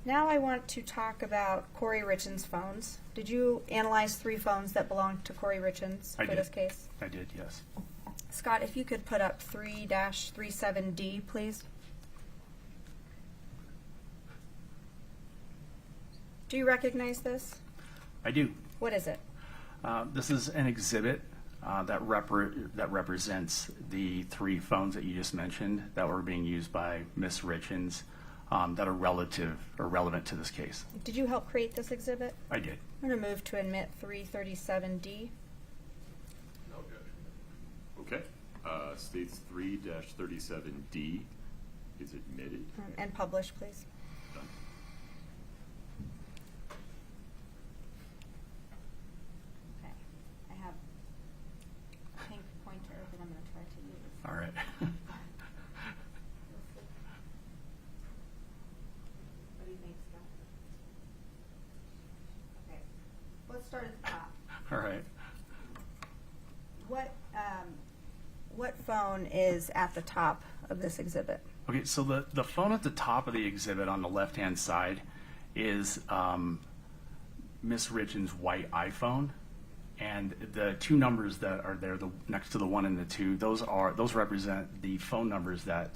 Now I want to talk about Kouri Richins' phones. Did you analyze 3 phones that belonged to Kouri Richins for this case? I did, yes. Scott, if you could put up 3-37D, please. Do you recognize this? I do. What is it? This is an exhibit that represents the 3 phones that you just mentioned that were being used by Ms. Richins that are relevant to this case. Did you help create this exhibit? I did. I'm going to move to admit 337D. No objection. Okay. States 3-37D is admitted. And publish, please. Done. Okay. I have a pink pointer that I'm going to try to use. All right. What do you think, Scott? Okay. Let's start at the top. All right. What phone is at the top of this exhibit? Okay, so the phone at the top of the exhibit on the left-hand side is Ms. Richins' white iPhone, and the 2 numbers that are there, next to the 1 and the 2, those represent the phone numbers that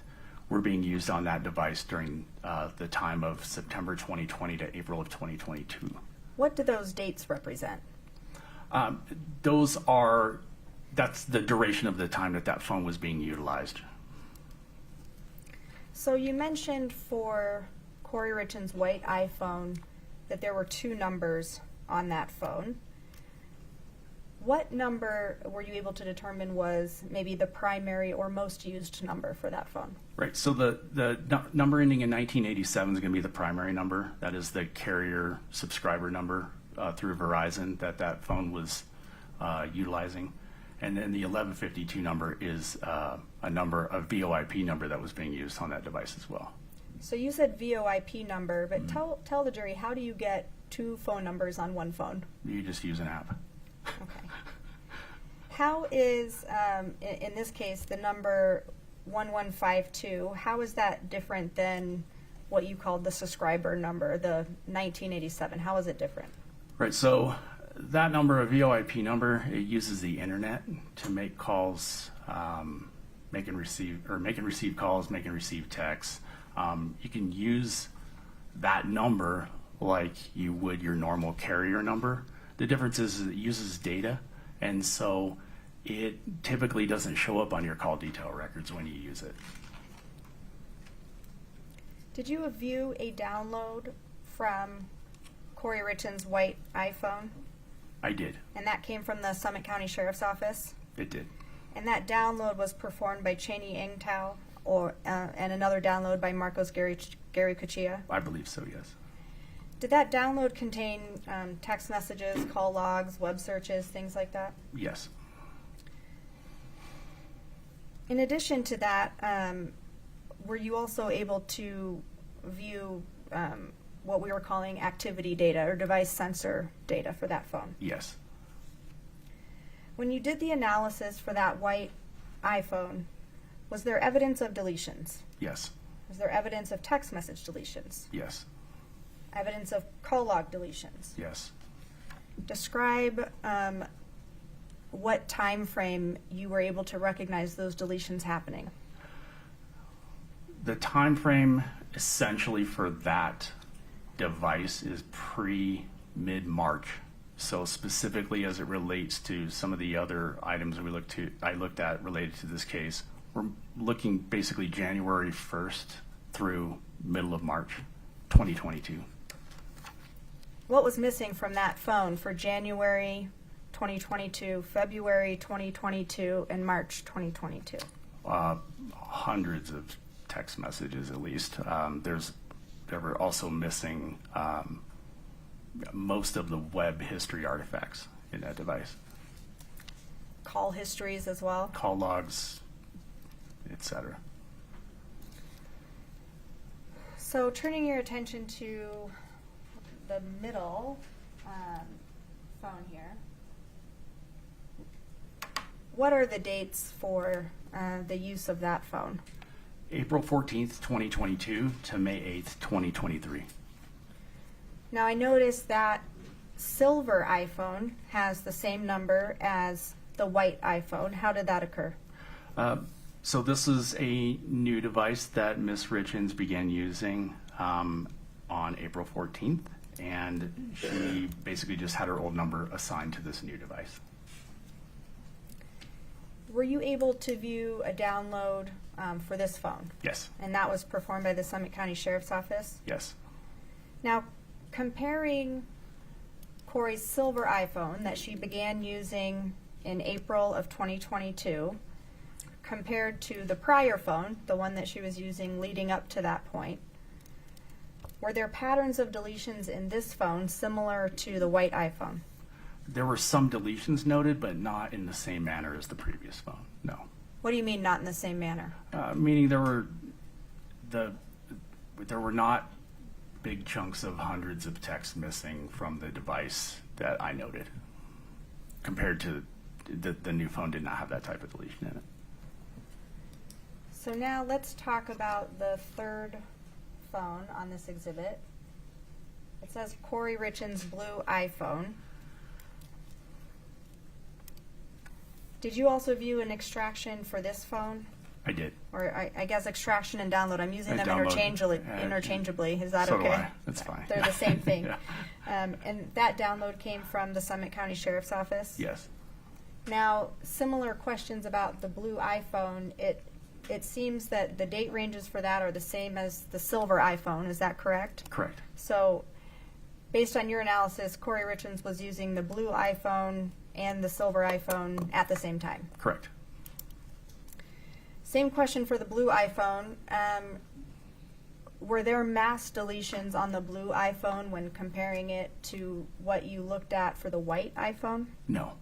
were being used on that device during the time of September 2020 to April of 2022. What do those dates represent? That's the duration of the time that phone was being utilized. So you mentioned for Kouri Richins' white iPhone that there were 2 numbers on that phone. What number were you able to determine was maybe the primary or most used number for that phone? Right, so the number ending in 1987 is going to be the primary number. That is the carrier subscriber number through Verizon that phone was utilizing. And then the 1152 number is a VoIP number that was being used on that device as well. So you said VoIP number, but tell the jury, how do you get 2 phone numbers on 1 phone? You just use an app. Okay. How is, in this case, the number 1152, how is that different than what you called the subscriber number, the 1987? How is it different? Right, so that number, a VoIP number, it uses the internet to make calls, make and receive calls, make and receive texts. You can use that number like you would your normal carrier number. The difference is it uses data, and so it typically doesn't show up on your call detail records when you use it. Did you view a download from Kouri Richins' white iPhone? I did. And that came from the Summit County Sheriff's Office? It did. And that download was performed by Cheney Engtao and another download by Marcos Gary Cuchilla? I believe so, yes. Did that download contain text messages, call logs, web searches, things like that? Yes. In addition to that, were you also able to view what we were calling activity data or device sensor data for that phone? Yes. When you did the analysis for that white iPhone, was there evidence of deletions? Yes. Was there evidence of text message deletions? Yes. Evidence of call log deletions? Yes. Describe what time frame you were able to recognize those deletions happening. The time frame essentially for that device is mid-March. So specifically as it relates to some of the other items that I looked at related to this case, we're looking basically January 1st through middle of March 2022. What was missing from that phone for January 2022, February 2022, and March 2022? Hundreds of text messages at least. There were also missing most of the web history artifacts in that device. Call histories as well? Call logs, etc. So turning your attention to the middle phone here, what are the dates for the use of that phone? April 14th, 2022 to May 8th, 2023. Now I noticed that silver iPhone has the same number as the white iPhone. How did that occur? So this is a new device that Ms. Richins began using on April 14th, and she basically just had her old number assigned to this new device. Were you able to view a download for this phone? Yes, And that was performed by the Summit County Sheriff's Office? yes. Now, comparing Kouri's silver iPhone that she began using in April of 2022 compared to the prior phone, the one that she was using leading up to that point, were there patterns of deletions in this phone similar to the white iPhone? There were some deletions noted, but not in the same manner as the previous phone, no. What do you mean not in the same manner? Meaning there were not big chunks of hundreds of text missing from the device that I noted, compared to the new phone did not have that type of deletion in it. So now let's talk about the third phone on this exhibit. It says Kouri Richins' blue iPhone. Did you also view an extraction for this phone? I did. Or I guess extraction and download. I'm using them Download, interchangeably. Is that so okay? do I. That's fine. They're the same thing. Yeah. And that download came from the Summit County Sheriff's Office? Yes. Now, similar questions about the blue iPhone. It seems that the date ranges for that are the same as the silver iPhone. Is that correct? Correct. So, based on your analysis, Kouri Richins was using the blue iPhone and the silver iPhone at the same time. Correct. Same question for the blue iPhone. Were there mass deletions on the blue iPhone when comparing it to what you looked at for the white iPhone? No.